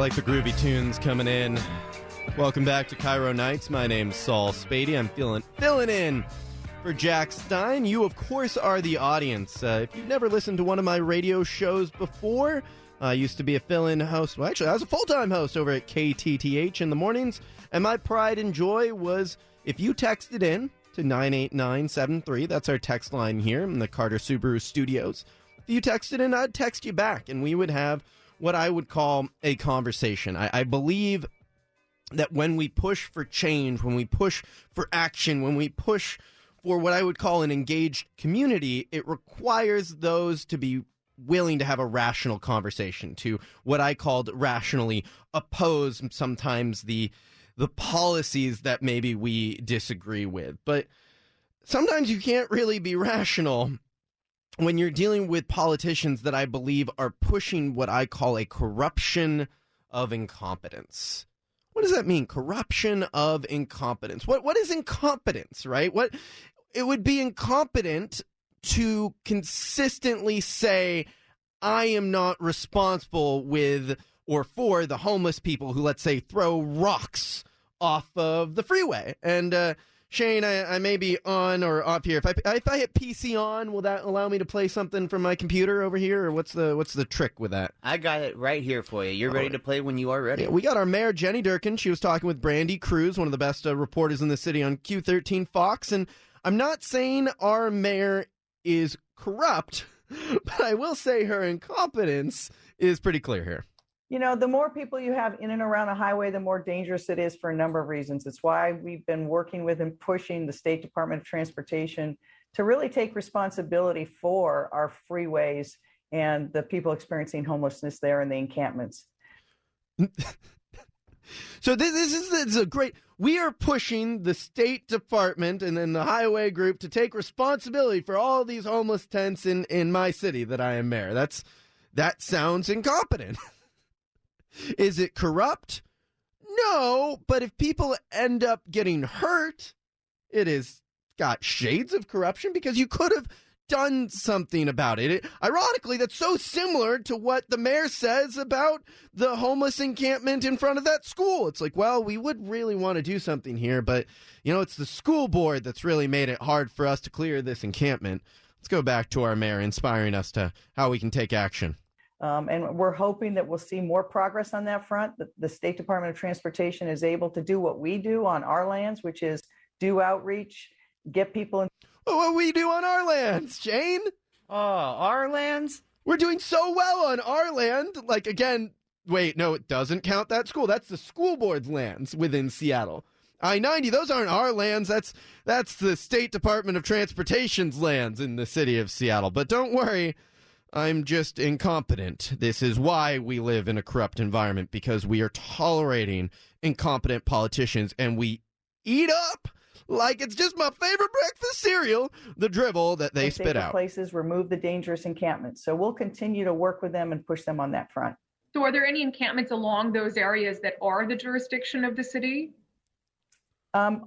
like the groovy tunes coming in. Welcome back to Cairo Nights. My name's Saul Spady. I'm filling in for Jack Stein. You, of course, are the audience. If you've never listened to one of my radio shows before, I used to be a fill-in host. Well, actually, I was a full-time host over at KTTH in the mornings, and my pride and joy was if you texted in to 98973, that's our text line here in the Carter Subaru Studios. If you texted in, I'd text you back, and we would have what I would call a conversation. I believe that when we push for change, when we push for action, when we push for what I would call an engaged community, it requires those to be willing to have a rational conversation, to what I called rationally oppose sometimes the policies that maybe we disagree with. But sometimes you can't really be rational when you're dealing with politicians that I believe are pushing what I call a corruption of incompetence. What does that mean? Corruption of incompetence. What is incompetence, right? It would be incompetent to consistently say, I am not responsible with or for the homeless people who, let's say, throw rocks off of the freeway. And Shane, I may be on or off here. If I hit PC on, will that allow me to play something from my computer over here, or what's the trick with that? I got it right here for you. You're ready to play when you are ready. Yeah, we got our mayor, Jenny Durkin. She was talking with Brandy Cruz, one of the best reporters in the city on Q13 Fox. And I'm not saying our mayor is corrupt, but I will say her incompetence is pretty clear here. You know, the more people you have in and around a highway, the more dangerous it is for a number of reasons. It's why we've been working with and pushing the State Department of Transportation to really take responsibility for our freeways and the people experiencing homelessness there in the encampments. So this is a great, we are pushing the State Department and then the highway group to take responsibility for all these homeless tents in my city that I am mayor. That sounds incompetent. Is it corrupt? No, but if people end up getting hurt, it has got shades of corruption because you could have done something about it. Ironically, that's so similar to what the mayor says about the homeless encampment in front of that school. It's like, well, we would really want to do something here, but, you know, it's the school board that's really made it hard for us to clear this encampment. Let's go back to our mayor inspiring us to how we can take action. And we're hoping that we'll see more progress on that front. The State Department of Transportation is able to do what we do on our lands, which is do outreach, get people in. What we do on our lands, Jane? Oh, our lands? We're doing so well on our land. Like, again, wait, no, it doesn't count that school. That's the school board's lands within Seattle. I-90, those aren't our lands. That's the State Department of Transportation's lands in the city of Seattle. But don't worry. I'm just incompetent. This is why we live in a corrupt environment, because we are tolerating incompetent politicians and we eat up like it's just my favorite breakfast cereal, the drivel that they spit out. Places remove the dangerous encampments. So we'll continue to work with them and push them on that front. So are there any encampments along those areas that are the jurisdiction of the city?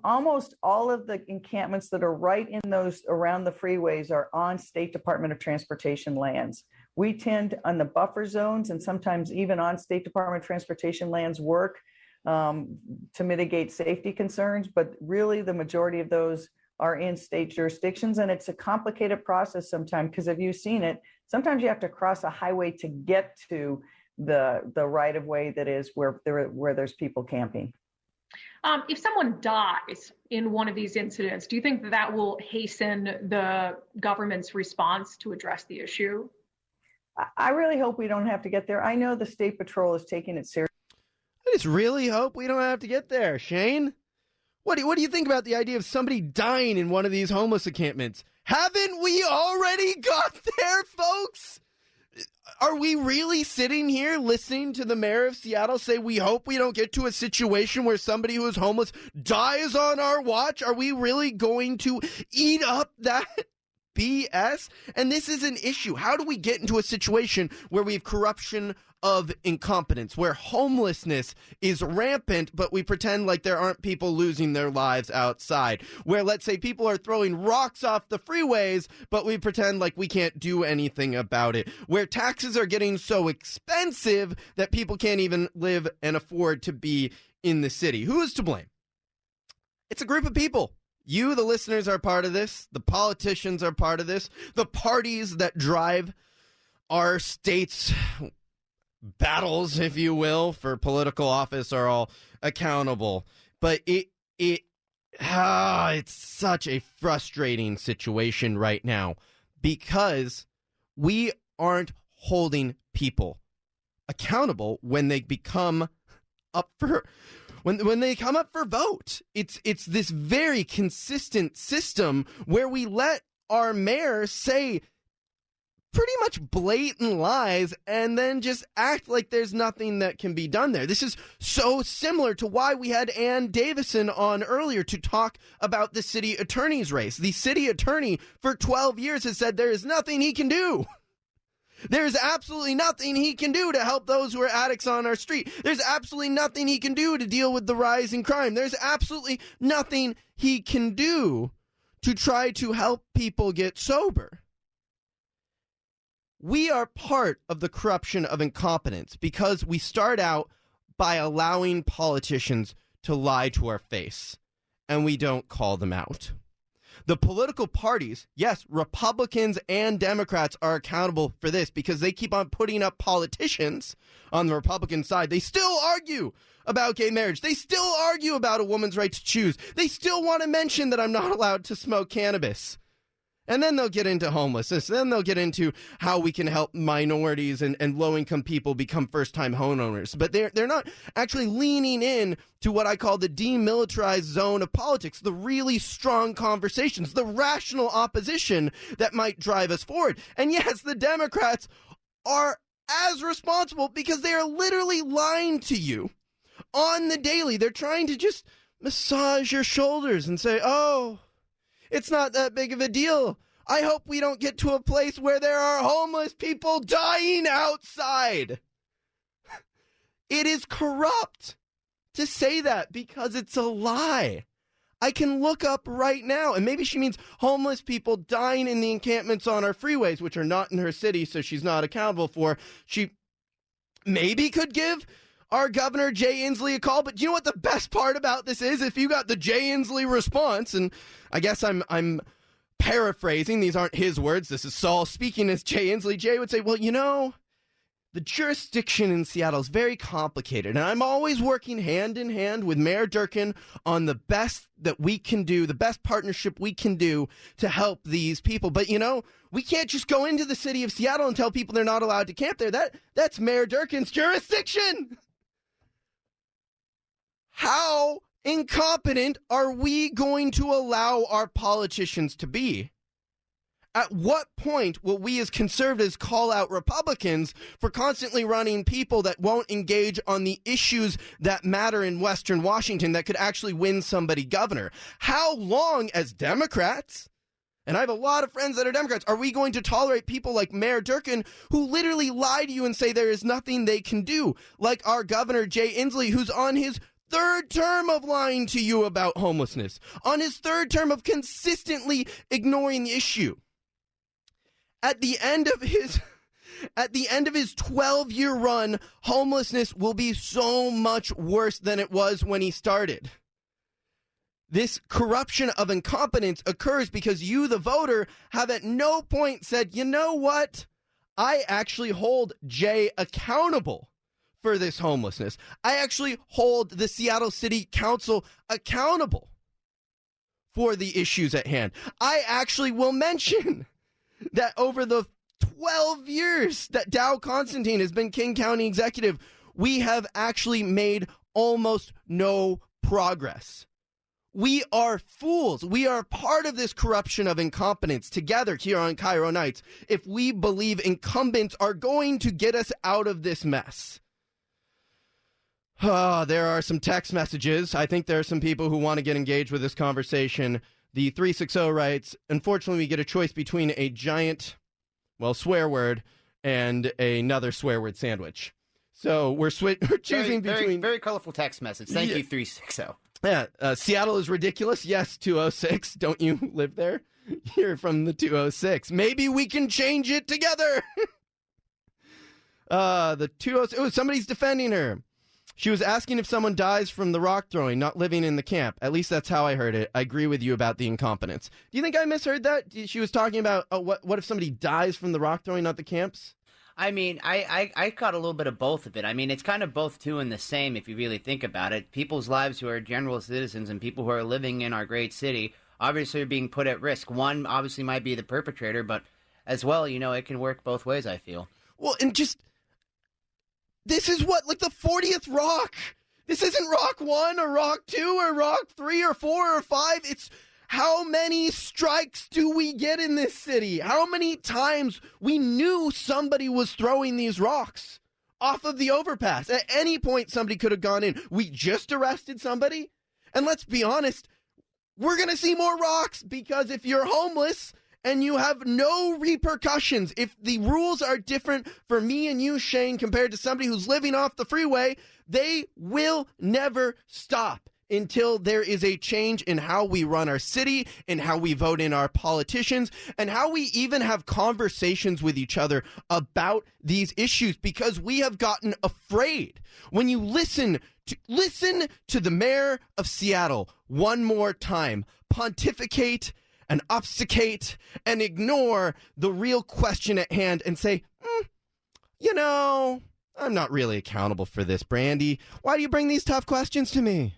Almost all of the encampments that are right in those around the freeways are on State Department of Transportation lands. We tend on the buffer zones and sometimes even on State Department of Transportation lands work to mitigate safety concerns, but really the majority of those are in state jurisdictions. And it's a complicated process sometimes because if you've seen it, sometimes you have to cross a highway to get to the right of way that is where there's people camping. If someone dies in one of these incidents, do you think that will hasten the government's response to address the issue? I really hope we don't have to get there. I know the State Patrol is taking it seriously. I just really hope we don't have to get there, Shane. What do you think about the idea of somebody dying in one of these homeless encampments? Haven't we already got there, folks? Are we really sitting here listening to the mayor of Seattle say we hope we don't get to a situation where somebody who is homeless dies on our watch? Are we really going to eat up that BS. And this is an issue. How do we get into a situation where we have corruption of incompetence, where homelessness is rampant, but we pretend like there aren't people losing their lives outside, where, let's say, people are throwing rocks off the freeways, but we pretend like we can't do anything about it, where taxes are getting so expensive that people can't even live and afford to be in the city? Who is to blame? It's a group of people. You, the listeners, are part of this. The politicians are part of this. The parties that drive our state's battles, if you will, for political office are all accountable. But it's such a frustrating situation right now because we aren't holding people accountable when they become up for when they come up for vote. It's this very consistent system where we let our mayor say pretty much blatant lies and then just act like there's nothing that can be done there. This is so similar to why we had Ann Davison on earlier to talk about the city attorney's race. The city attorney for 12 years has said there is nothing he can do. There's absolutely nothing he can do to help those who are addicts on our street. There's absolutely nothing he can do to deal with the rise in crime. There's absolutely nothing he can do to try to help people get sober. We are part of the corruption of incompetence because we start out by allowing politicians to lie to our face, and we don't call them out. The political parties, yes, Republicans and Democrats are accountable for this because they keep on putting up politicians on the Republican side. They still argue about gay marriage. They still argue about a woman's right to choose. They still want to mention that I'm not allowed to smoke cannabis. And then they'll get into homelessness. Then they'll get into how we can help minorities and low-income people become first-time homeowners. But they're not actually leaning in to what I call the demilitarized zone of politics, the really strong conversations, the rational opposition that might drive us forward. And yes, the Democrats are as responsible because they are literally lying to you on the daily. They're trying to just massage your shoulders and say, oh, it's not that big of a deal. I hope we don't get to a place where there are homeless people dying outside. It is corrupt to say that because it's a lie. I can look up right now, and maybe she means homeless people dying in the encampments on our freeways, which are not in her city, so she's not accountable for. She maybe could give our governor, Jay Inslee, a call. But you know what the best part about this is? If you got the Jay Inslee response, and I guess I'm paraphrasing. These aren't his words. This is Saul speaking as Jay Inslee. Jay would say, well, you know, the jurisdiction in Seattle is very complicated, and I'm always working hand in hand with Mayor Durkin on the best that we can do, the best partnership we can do to help these people. But, you know, we can't just go into the city of Seattle and tell people they're not allowed to camp there. That's Mayor Durkin's jurisdiction. How incompetent are we going to allow our politicians to be? At what point will we as conservatives call out Republicans for constantly running people that won't engage on the issues that matter in Western Washington that could actually win somebody governor? How long as Democrats, and I have a lot of friends that are Democrats, are we going to tolerate people like Mayor Durkin who literally lie to you and say there is nothing they can do? Like our governor, Jay Inslee, who's on his third term of lying to you about homelessness, on his third term of consistently ignoring the issue. At the end of his 12-year run, homelessness will be so much worse than it was when he started. This corruption of incompetence occurs because you, the voter, have at no point said, you know what? I actually hold Jay accountable for this homelessness. I actually hold the Seattle City Council accountable for the issues at hand. I actually will mention that over the 12 years that Dow Constantine has been King County executive, we have actually made almost no progress. We are fools. We are part of this corruption of incompetence together here on Cairo Nights if we believe incumbents are going to get us out of this mess. There are some text messages. I think there are some people who want to get engaged with this conversation The 360 writes, unfortunately, we get a choice between a giant, swear word and another swear word sandwich. So we're choosing between... Very colorful text message. Thank you, 360. Yeah, Seattle is ridiculous. Yes, 206. Don't you live there? You're from the 206. Maybe we can change it together. The 206. Oh, somebody's defending her. She was asking if someone dies from the rock throwing, not living in the camp. At least that's how I heard it. I agree with you about the incompetence. Do you think I misheard that? She was talking about, what if somebody dies from the rock throwing, not the camps? I mean, I caught a little bit of both of it. I mean, it's kind of both two and the same if you really think about it. People's lives who are general citizens and people who are living in our great city obviously are being put at risk. One obviously might be the perpetrator, but as well, it can work both ways, I feel. Well, and this is like the 40th rock. This isn't rock 1 or rock 2 or rock 3 or 4 or 5. It's how many strikes do we get in this city? How many times we knew somebody was throwing these rocks off of the overpass? At any point, somebody could have gone in. We just arrested somebody. And let's be honest, we're going to see more rocks because if you're homeless and you have no repercussions, if the rules are different for me and you, Shane, compared to somebody who's living off the freeway, they will never stop until there is a change in how we run our city, and how we vote in our politicians, and how we even have conversations with each other about these issues, because we have gotten afraid. When you listen to the mayor of Seattle one more time pontificate and obfuscate and ignore the real question at hand and say, I'm not really accountable for this, Brandy. Why do you bring these tough questions to me?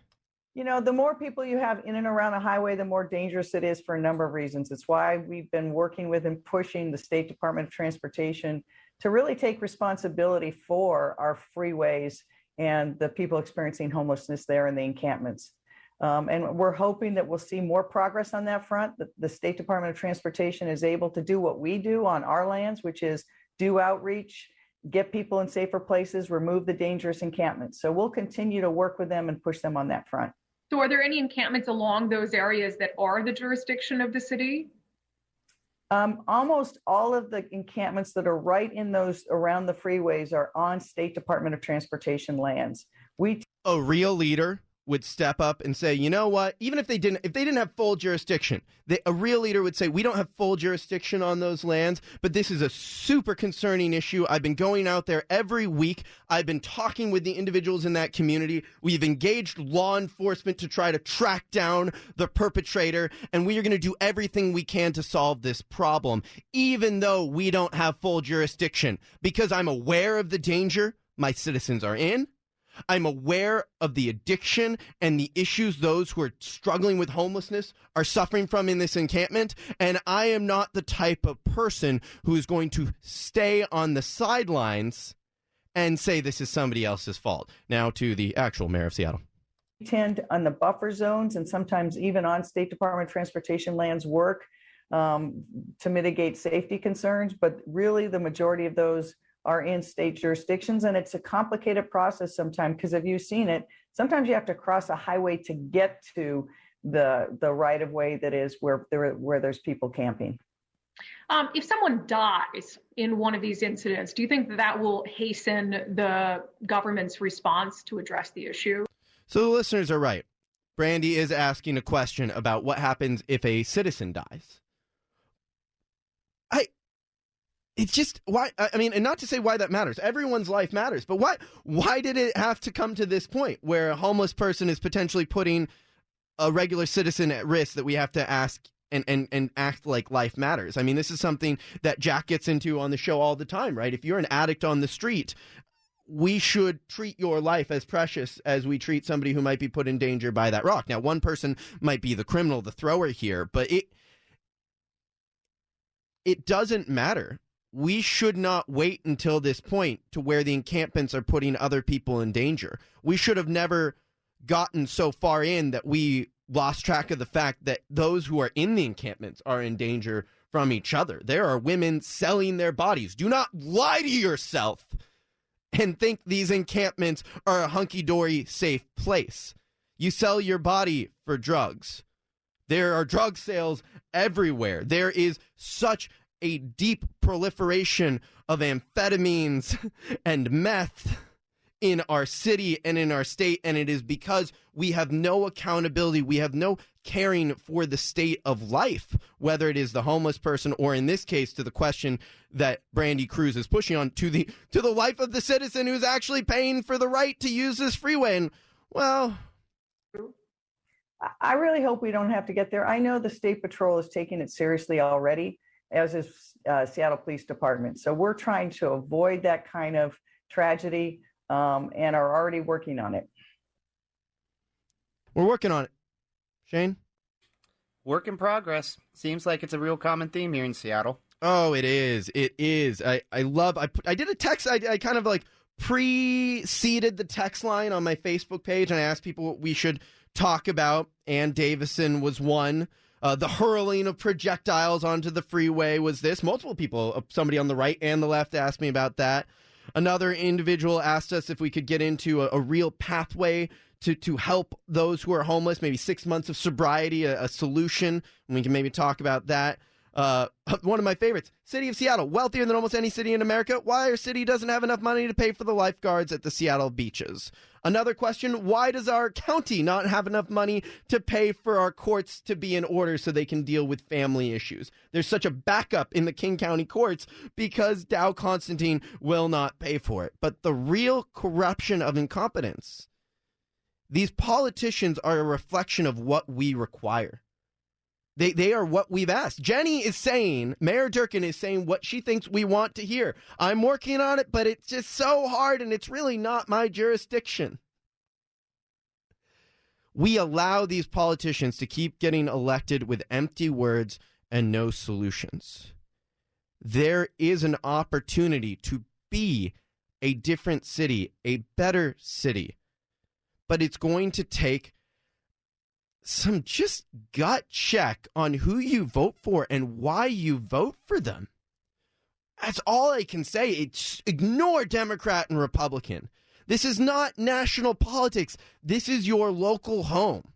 The more people you have in and around a highway, the more dangerous it is for a number of reasons. It's why we've been working with and pushing the State Department of Transportation to really take responsibility for our freeways and the people experiencing homelessness there in the encampments. And we're hoping that we'll see more progress on that front. The State Department of Transportation is able to do what we do on our lands, which is do outreach, get people in safer places, remove the dangerous encampments. So we'll continue to work with them and push them on that front. So are there any encampments along those areas that are the jurisdiction of the city? Almost all of the encampments that are right in those around the freeways are on State Department of Transportation lands. A real leader would step up and say, you know what, even if they didn't have full jurisdiction, a real leader would say, we don't have full jurisdiction on those lands, but this is a super concerning issue. I've been going out there every week. I've been talking with the individuals in that community. We've engaged law enforcement to try to track down the perpetrator, and we are going to do everything we can to solve this problem, even though we don't have full jurisdiction, because I'm aware of the danger my citizens are in. I'm aware of the addiction and the issues those who are struggling with homelessness are suffering from in this encampment, and I am not the type of person who is going to stay on the sidelines and say this is somebody else's fault. Now to the actual mayor of Seattle. We tend on the buffer zones and sometimes even on State Department of Transportation lands work to mitigate safety concerns, but really the majority of those are in state jurisdictions, and it's a complicated process sometimes because if you've seen it, sometimes you have to cross a highway to get to the right of way that is where there's people camping. If someone dies in one of these incidents, do you think that will hasten the government's response to address the issue? So the listeners are right. Brandy is asking a question about what happens if a citizen dies. It's just why, I mean, and not to say why that matters. Everyone's life matters. But why did it have to come to this point where a homeless person is potentially putting a regular citizen at risk that we have to ask and act like life matters? I mean, this is something that Jack gets into on the show all the time, right? If you're an addict on the street, we should treat your life as precious as we treat somebody who might be put in danger by that rock. Now, one person might be the criminal, the thrower here, but it doesn't matter. We should not wait until this point to where the encampments are putting other people in danger. We should have never gotten so far in that we lost track of the fact that those who are in the encampments are in danger from each other. There are women selling their bodies. Do not lie to yourself and think these encampments are a hunky-dory safe place. You sell your body for drugs. There are drug sales everywhere. There is such a deep proliferation of amphetamines and meth in our city and in our state, and it is because we have no accountability. We have no caring for the state of life, whether it is the homeless person or, in this case, to the question that Brandy Cruz is pushing on, to the life of the citizen who's actually paying for the right to use this freeway. And, well, I really hope we don't have to get there. I know the State Patrol is taking it seriously already, as is Seattle Police Department. So we're trying to avoid that kind of tragedy. And are already working on it. We're working on it. Shane? Work in progress. Seems like it's a real common theme here in Seattle. Oh, it is. It is. I did a text. I kind of like preceded the text line on my Facebook page, and I asked people what we should talk about. Ann Davison was one. The hurling of projectiles onto the freeway was this. Multiple people, somebody on the right and the left, asked me about that. Another individual asked us if we could get into a real pathway to help those who are homeless, maybe 6 months of sobriety, a solution, and we can maybe talk about that. One of my favorites, City of Seattle, wealthier than almost any city in America. Why our city doesn't have enough money to pay for the lifeguards at the Seattle beaches? Another question, why does our county not have enough money to pay for our courts to be in order so they can deal with family issues? There's such a backup in the King County courts because Dow Constantine will not pay for it. But the real corruption of incompetence, these politicians are a reflection of what we require. They are what we've asked. Jenny is saying, Mayor Durkin is saying what she thinks we want to hear. I'm working on it, but it's just so hard, and it's really not my jurisdiction. We allow these politicians to keep getting elected with empty words and no solutions. There is an opportunity to be a different city, a better city, but it's going to take some just gut check on who you vote for and why you vote for them. That's all I can say. It's ignore Democrat and Republican. This is not national politics. This is your local home.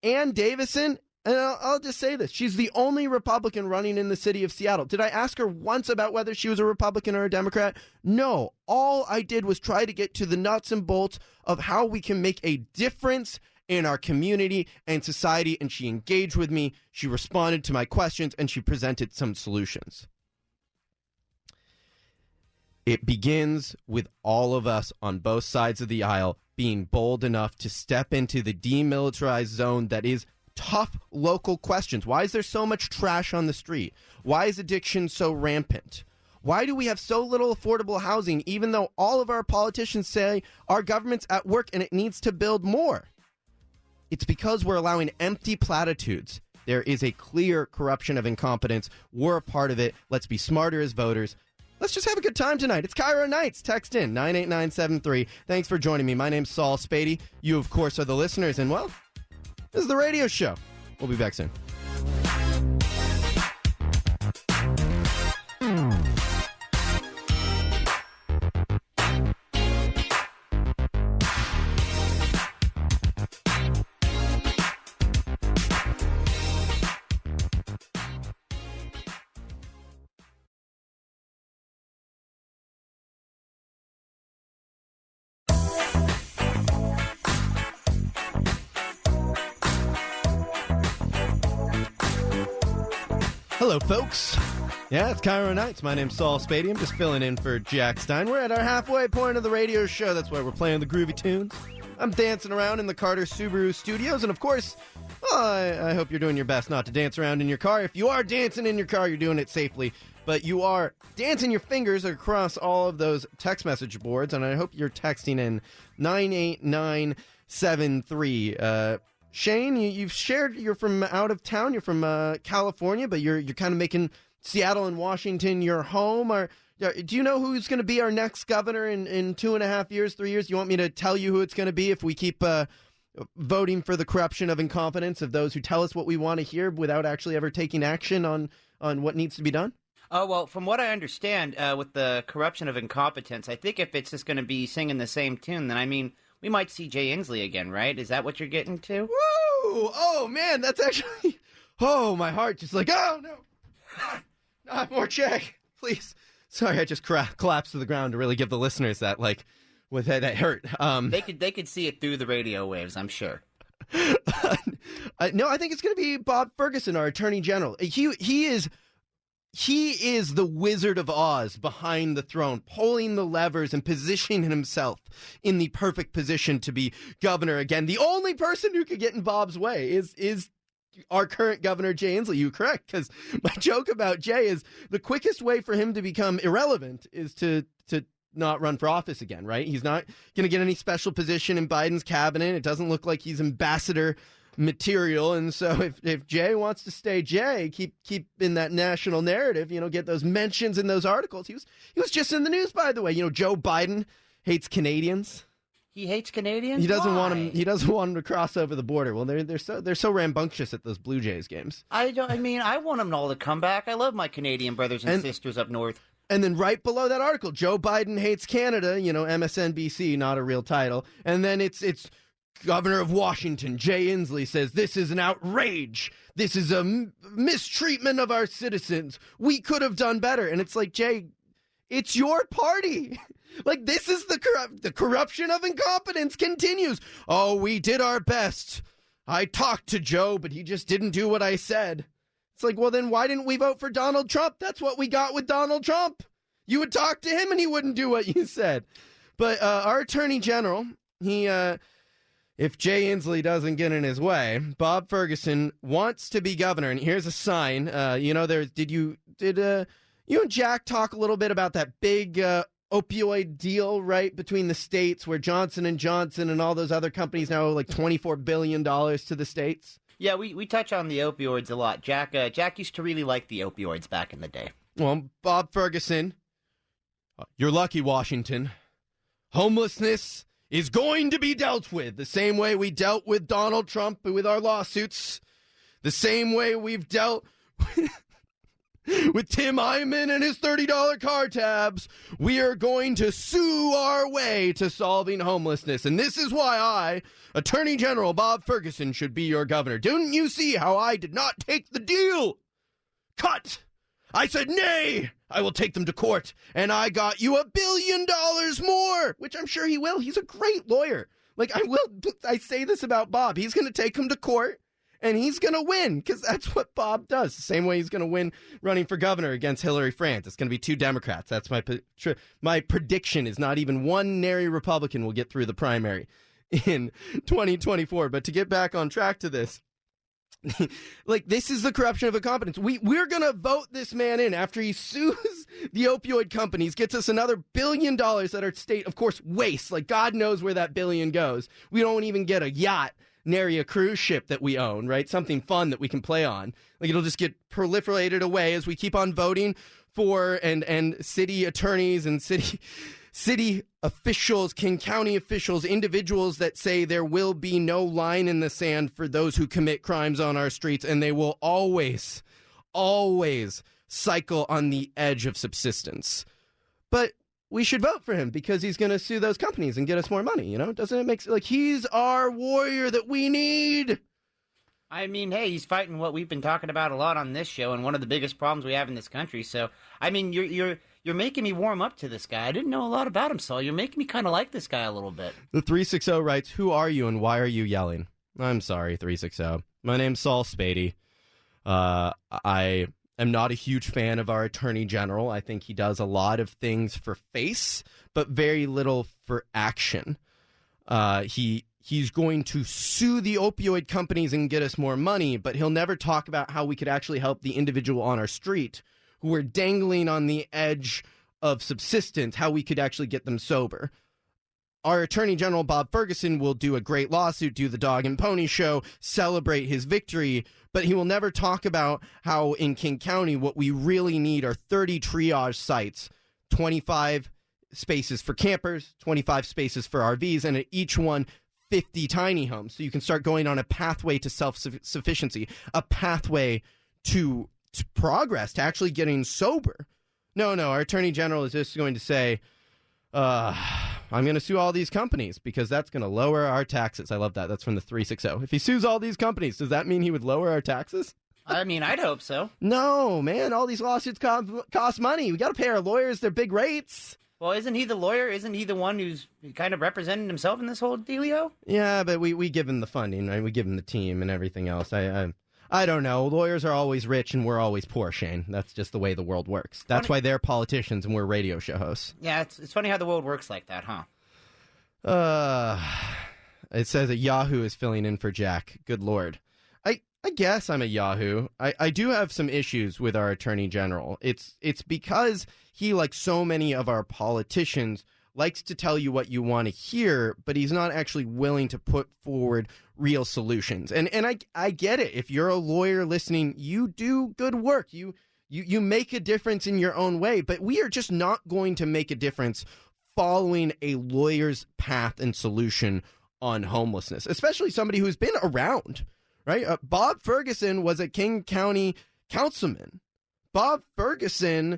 Ann Davison, and I'll just say this, she's the only Republican running in the city of Seattle. Did I ask her once about whether she was a Republican or a Democrat? No. All I did was try to get to the nuts and bolts of how we can make a difference in our community and society, and she engaged with me, she responded to my questions, and she presented some solutions. It begins with all of us on both sides of the aisle being bold enough to step into the demilitarized zone that is tough local questions. Why is there so much trash on the street? Why is addiction so rampant? Why do we have so little affordable housing, even though all of our politicians say our government's at work and it needs to build more? It's because we're allowing empty platitudes. There is a clear corruption of incompetence. We're a part of it. Let's be smarter as voters. Let's just have a good time tonight. It's Cairo Nights. Text in 98973. Thanks for joining me. My name's Saul Spady. You, of course, are the listeners. And, well, this is the radio show. We'll be back soon. Hello, folks. Yeah, it's Cairo Nights. My name's Saul Spady. I'm just filling in for Jack Stein. We're at our halfway point of the radio show. That's why we're playing the groovy tunes. I'm dancing around in the Carter Subaru studios. And, of course, I hope you're doing your best not to dance around in your car. If you are dancing in your car, you're doing it safely. But you are dancing your fingers across all of those text message boards. And I hope you're texting in 98973. Shane, you've shared you're from out of town. You're from California, but you're kind of making Seattle and Washington your home. Do you know who's going to be our next governor in 2.5 years, 3 years? Do you want me to tell you who it's going to be if we keep voting for the corruption of incompetence of those who tell us what we want to hear without actually ever taking action on what needs to be done? Oh, well, from what I understand, with the corruption of incompetence, I think if it's just going to be singing the same tune, then, I mean, we might see Jay Inslee again, right? Is that what you're getting to? Woo! Oh, man, that's actually... Oh, my heart just like, oh, no. Not more Jay, please. Sorry, I just collapsed to the ground to really give the listeners that, like, with that hurt. They could see it through the radio waves, I'm sure. No, I think it's going to be Bob Ferguson, our Attorney General. He is the Wizard of Oz behind the throne, pulling the levers and positioning himself in the perfect position to be governor again. The only person who could get in Bob's way is our current governor, Jay Inslee. You're correct, because my joke about Jay is the quickest way for him to become irrelevant is to not run for office again, right? He's not going to get any special position in Biden's cabinet. It doesn't look like he's ambassador material. And so if Jay wants to stay Jay, keep in that national narrative, get those mentions in those articles. He was just in the news, by the way. Joe Biden hates Canadians. He hates Canadians? He doesn't Why? want him. He doesn't want him to cross over the border. Well, they're so rambunctious at those Blue Jays games. I want them all to come back. I love my Canadian brothers and sisters up north. And then right below that article, Joe Biden hates Canada. MSNBC, not a real title. And then it's Governor of Washington, Jay Inslee, says this is an outrage. This is a mistreatment of our citizens. We could have done better. And it's like, Jay, it's your party. Like, this is the corruption of incompetence continues. Oh, we did our best. I talked to Joe, but he just didn't do what I said. It's like, well, then why didn't we vote for Donald Trump? That's what we got with Donald Trump. You would talk to him and he wouldn't do what you said. But our Attorney General, if Jay Inslee doesn't get in his way, Bob Ferguson wants to be governor. And here's a sign. Did you and Jack talk a little bit about that big opioid deal, right, between the states where Johnson & Johnson and all those other companies now owe like $24 billion to the states? Yeah, we touch on the opioids a lot. Jack used to really like the opioids back in the day. Well, Bob Ferguson, you're lucky, Washington. Homelessness is going to be dealt with the same way we dealt with Donald Trump with our lawsuits, the same way we've dealt with Tim Hyman and his $30 car tabs. We are going to sue our way to solving homelessness. And this is why I, Attorney General Bob Ferguson, should be your governor. Didn't you see how I did not take the deal? Cut! I said, nay, I will take them to court. And I got you $1 billion more, which I'm sure he will. He's a great lawyer. I say this about Bob. He's going to take him to court. And he's going to win, because that's what Bob does. The same way he's going to win running for governor against Hillary France. It's going to be 2 Democrats. That's my prediction is not even one nary Republican will get through the primary in 2024. But to get back on track to this, this is the corruption of incompetence. We're going to vote this man in after he sues the opioid companies, gets us another $1 billion that our state, of course, wastes. Like, God knows where that billion goes. We don't even get a yacht. Nary a cruise ship that we own, right? Something fun that we can play on. Like, it'll just get proliferated away as we keep on voting for and city attorneys and city officials, King County officials, individuals that say there will be no line in the sand for those who commit crimes on our streets, and they will always cycle on the edge of subsistence. But we should vote for him because he's going to sue those companies and get us more money, Doesn't it make sense? Like, he's our warrior that we need. I mean, hey, he's fighting what we've been talking about a lot on this show and one of the biggest problems we have in this country. So, I mean, you're making me warm up to this guy. I didn't know a lot about him, Saul. You're making me kind of like this guy a little bit. The 360 writes, who are you and why are you yelling? I'm sorry, 360. My name's Saul Spady. I'm not a huge fan of our Attorney General. I think he does a lot of things for face, but very little for action. He's going to sue the opioid companies and get us more money, but he'll never talk about how we could actually help the individual on our street who are dangling on the edge of subsistence, how we could actually get them sober. Our Attorney General, Bob Ferguson, will do a great lawsuit, do the dog and pony show, celebrate his victory, but he will never talk about how in King County what we really need are 30 triage sites, 25 spaces for campers, 25 spaces for RVs, and at each one, 50 tiny homes. So you can start going on a pathway to self-sufficiency, a pathway to progress, to actually getting sober. No, our Attorney General is just going to say, I'm going to sue all these companies because that's going to lower our taxes. I love that. That's from the 360. If he sues all these companies, does that mean he would lower our taxes? I mean, I'd hope so. No, man. All these lawsuits cost money. We got to pay our lawyers their big rates. Well, isn't he the lawyer? Isn't he the one who's kind of representing himself in this whole dealio? Yeah, but we give him the funding, right? We give him the team and everything else. I don't know. Lawyers are always rich and we're always poor, Shane. That's just the way the world works. That's why they're politicians and we're radio show hosts. Yeah, it's funny how the world works like that, huh? It says that Yahoo is filling in for Jack. Good Lord. I guess I'm a Yahoo. I do have some issues with our Attorney General. It's because he, like so many of our politicians, likes to tell you what you want to hear, but he's not actually willing to put forward real solutions. And I get it. If you're a lawyer listening, you do good work. You make a difference in your own way, but we are just not going to make a difference following a lawyer's path and solution on homelessness, especially somebody who's been around, right? Bob Ferguson was a King County councilman. Bob Ferguson,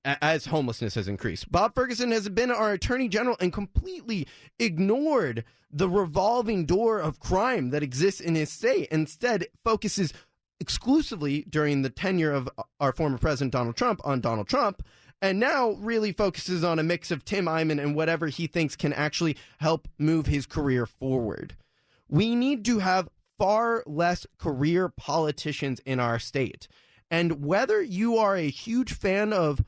as homelessness has increased, Bob Ferguson has been our attorney general and completely ignored the revolving door of crime that exists in his state. Instead, focuses exclusively during the tenure of our former president Donald Trump on Donald Trump, and now really focuses on a mix of Tim Eyman and whatever he thinks can actually help move his career forward. We need to have far less career politicians in our state. And whether you are a huge fan of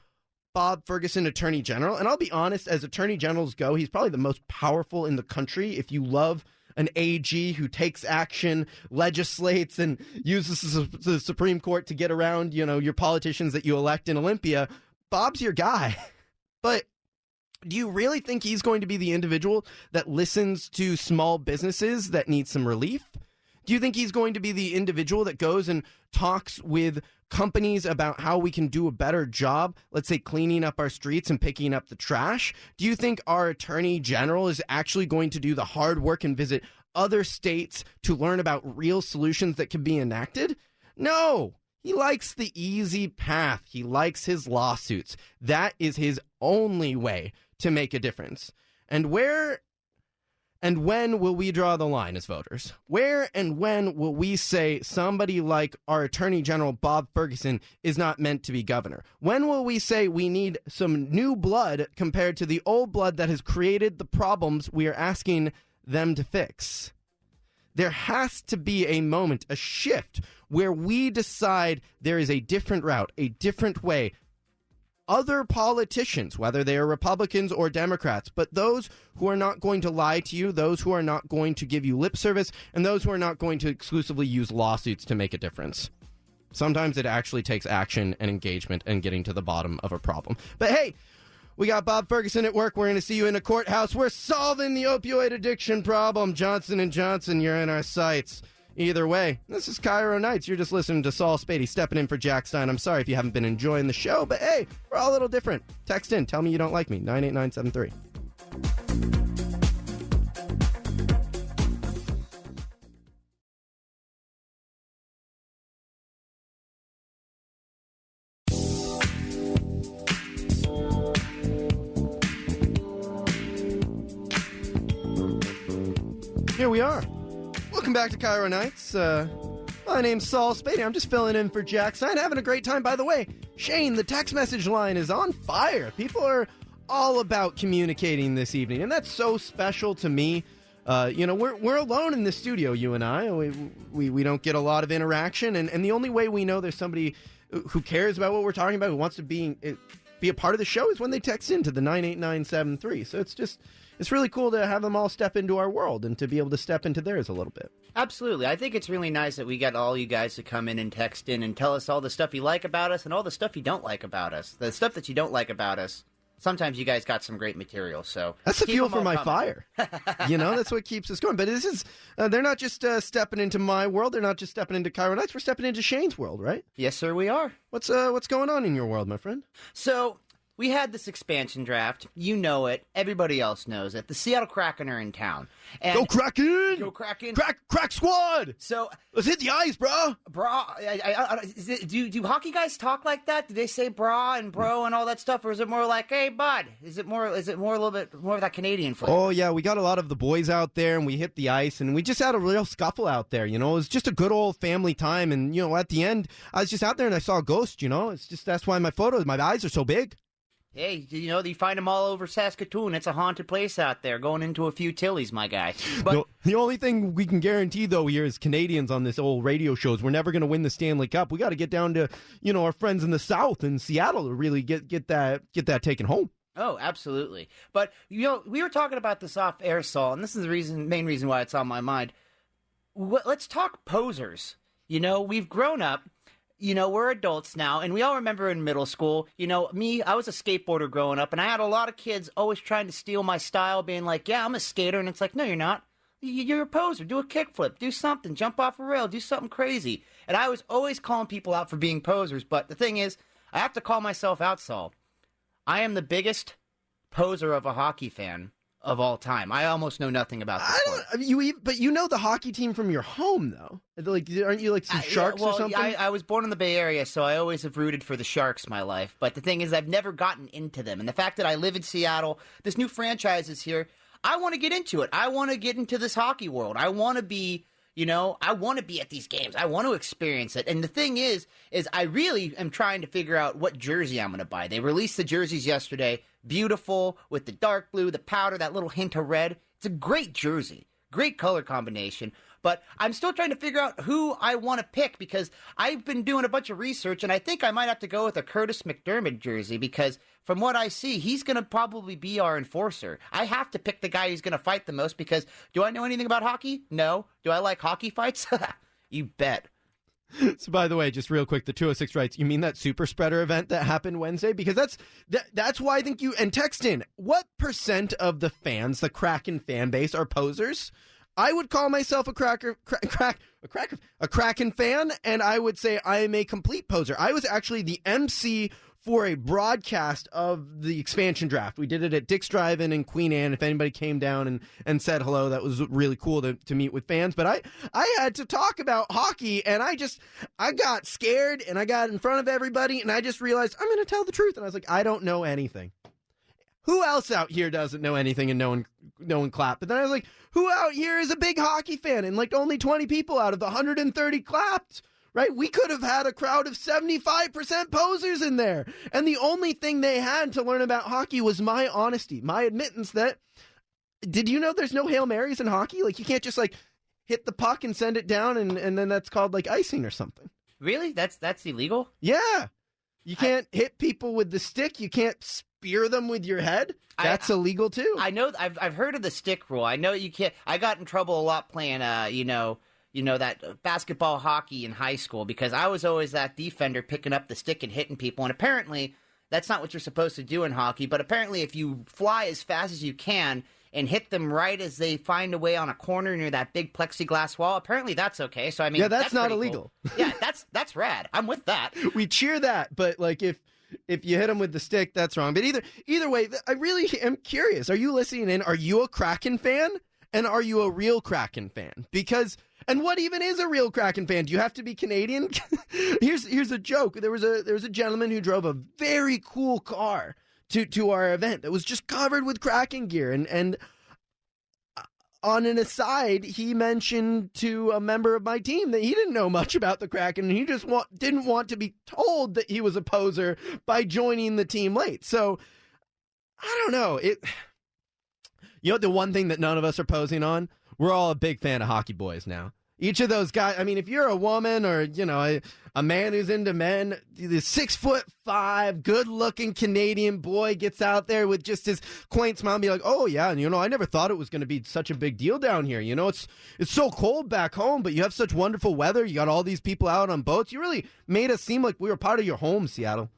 Bob Ferguson, Attorney General, and I'll be honest, as Attorney Generals go, he's probably the most powerful in the country. If you love an AG who takes action, legislates, and uses the Supreme Court to get around, your politicians that you elect in Olympia, Bob's your guy. But do you really think he's going to be the individual that listens to small businesses that need some relief? Do you think he's going to be the individual that goes and talks with companies about how we can do a better job, let's say cleaning up our streets and picking up the trash? Do you think our attorney general is actually going to do the hard work and visit other states to learn about real solutions that can be enacted? No. He likes the easy path. He likes his lawsuits. That is his only way to make a difference. And where and when will we draw the line as voters? Where and when will we say somebody like our Attorney General Bob Ferguson is not meant to be governor? When will we say we need some new blood compared to the old blood that has created the problems we are asking them to fix? There has to be a moment, a shift, where we decide there is a different route, a different way. Other politicians, whether they are Republicans or Democrats, but those who are not going to lie to you, those who are not going to give you lip service, and those who are not going to exclusively use lawsuits to make a difference. Sometimes it actually takes action and engagement and getting to the bottom of a problem. But hey, we got Bob Ferguson at work. We're going to see you in a courthouse. We're solving the opioid addiction problem. Johnson & Johnson, you're in our sights. Either way, this is Cairo Nights. You're just listening to Saul Spady stepping in for Jack Stein. I'm sorry if you haven't been enjoying the show, but hey, we're all a little different. Text in. Tell me you don't like me. 98973. Here we are. Welcome back to Cairo Nights. My name's Saul Spady. I'm just filling in for Jack Stein. Having a great time. By the way, Shane, the text message line is on fire. People are all about communicating this evening, and that's so special to me. We're alone in the studio, you and I. We don't get a lot of interaction, and the only way we know there's somebody who cares about what we're talking about, who wants to be a part of the show, is when they text into the 98973. So it's really cool to have them all step into our world and to be able to step into theirs a little bit. Absolutely. I think it's really nice that we got all you guys to come in and text in and tell us all the stuff you like about us and all the stuff you don't like about us. The stuff that you don't like about us, sometimes you guys got some great material. So that's the fuel for my fire. That's what keeps us going. But this is they're not just stepping into my world. They're not just stepping into Cairo Nights. We're stepping into Shane's world, right? Yes, sir, we are. What's going on in your world, my friend? So we had this expansion draft. You know it. Everybody else knows it. The Seattle Kraken are in town. And Go Kraken! Go Kraken! Crack squad! So let's hit the ice, bro! Do hockey guys talk like that? Do they say brah and bro and all that stuff, or is it more like, hey bud? Is it more a little bit more of that Canadian flavor? Oh yeah, we got a lot of the boys out there, and we hit the ice, and we just had a real scuffle out there. You know, it was just a good old family time, and you know, at the end, I was just out there and I saw a ghost. You know, it's just that's why my eyes are so big. Hey, you know, you find them all over Saskatoon. It's a haunted place out there, going into a few Tillies, my guy. But the only thing we can guarantee, though, here is Canadians on this old radio show is we're never going to win the Stanley Cup. We got to get down to, you know, our friends in the South and Seattle to really get that taken home. Oh, absolutely. But, you know, we were talking about this off air, Saul, and this is the main reason why it's on my mind. Let's talk posers. You know, we've grown up. You know, we're adults now, and we all remember in middle school, you know, I was a skateboarder growing up, and I had a lot of kids always trying to steal my style, being like, yeah, I'm a skater, and it's like, no, you're not. You're a poser. Do a kickflip. Do something. Jump off a rail. Do something crazy. And I was always calling people out for being posers, but the thing is, I have to call myself out, Saul. I am the biggest poser of a hockey fan of all time. I almost know nothing about this sport. But you know the hockey team from your home, though. Like, aren't you like some Sharks or something? I was born in the Bay Area, so I always have rooted for the Sharks my life. But the thing is, I've never gotten into them. And the fact that I live in Seattle, this new franchise is here, I want to get into it. I want to get into this hockey world. I want to be, you know, I want to be at these games. I want to experience it. And the thing is I really am trying to figure out what jersey I'm going to buy. They released the jerseys yesterday. Beautiful, with the dark blue, the powder, that little hint of red. It's a great jersey. Great color combination. But I'm still trying to figure out who I want to pick because I've been doing a bunch of research, and I think I might have to go with a Curtis McDermott jersey because from what I see, he's going to probably be our enforcer. I have to pick the guy who's going to fight the most because do I know anything about hockey? No. Do I like hockey fights? You bet. So, by the way, just real quick, the 206 writes, you mean that super spreader event that happened Wednesday? Because that's why I think and text in, what % of the fans, the Kraken fan base, are posers? I would call myself a Kraken fan, and I would say I am a complete poser. I was actually the MC for a broadcast of the expansion draft. We did it at Dick's Drive-In in Queen Anne. If anybody came down and said hello, that was really cool to meet with fans. But I had to talk about hockey, and I got scared, and I got in front of everybody, and I just realized I'm going to tell the truth. And I was like, I don't know anything. Who else out here doesn't know anything and no one clapped? But then I was like, who out here is a big hockey fan? And like only 20 people out of the 130 clapped. Right? We could have had a crowd of 75% posers in there. And the only thing they had to learn about hockey was my honesty, my admittance that, did you know there's no Hail Marys in hockey? Like, you can't just, like, hit the puck and send it down, and then that's called, like, icing or something. Really? That's illegal? Yeah. You can't hit people with the stick. You can't spear them with your head. That's illegal, too. I know. I've heard of the stick rule. I know you can't. I got in trouble a lot playing, that basketball hockey in high school because I was always that defender picking up the stick and hitting people. And apparently that's not what you're supposed to do in hockey. But apparently if you fly as fast as you can and hit them right as they find a way on a corner near that big plexiglass wall, apparently that's okay. So, I mean, yeah, that's not illegal. Cool. Yeah, that's rad. I'm with that. We cheer that. But like if you hit them with the stick, that's wrong. But either way, I really am curious. Are you listening in? Are you a Kraken fan? And are you a real Kraken fan? Because... And what even is a real Kraken fan? Do you have to be Canadian? Here's a joke. There was a gentleman who drove a very cool car to our event that was just covered with Kraken gear. And on an aside, he mentioned to a member of my team that he didn't know much about the Kraken, and he just didn't want to be told that he was a poser by joining the team late. So I don't know. You know, the one thing that none of us are posing on. We're all a big fan of hockey boys now. Each of those guys, I mean, if you're a woman or, you know, a man who's into men, the 6'5", good-looking Canadian boy gets out there with just his quaint smile and be like, oh, yeah, and, you know, I never thought it was going to be such a big deal down here. You know, it's so cold back home, but you have such wonderful weather. You got all these people out on boats. You really made us seem like we were part of your home, Seattle.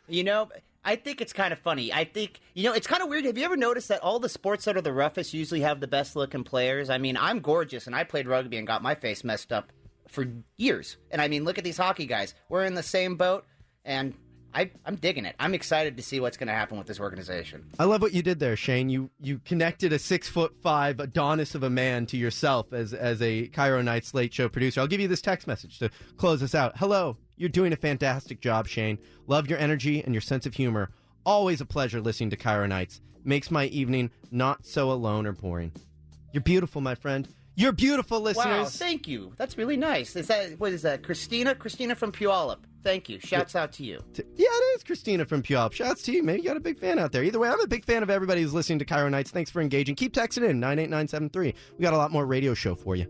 You know, I think it's kind of funny. I think, you know, it's kind of weird. Have you ever noticed that all the sports that are the roughest usually have the best looking players? I mean, I'm gorgeous, and I played rugby and got my face messed up for years. And I mean, look at these hockey guys. We're in the same boat, and I'm digging it. I'm excited to see what's going to happen with this organization. I love what you did there, Shane. You connected a 6'5" Adonis of a man to yourself as a Cairo Nights Late Show producer. I'll give you this text message to close us out. Hello, you're doing a fantastic job, Shane. Love your energy and your sense of humor. Always a pleasure listening to Cairo Nights. Makes my evening not so alone or boring. You're beautiful, my friend. You're beautiful, listeners. Wow, thank you. That's really nice. What is that? Christina from Puyallup. Thank you. Shouts out to you. Yeah, it is Christina from Puyallup. Shouts to you. Maybe you got a big fan out there. Either way, I'm a big fan of everybody who's listening to Cairo Nights. Thanks for engaging. Keep texting in 98973. We got a lot more radio show for you.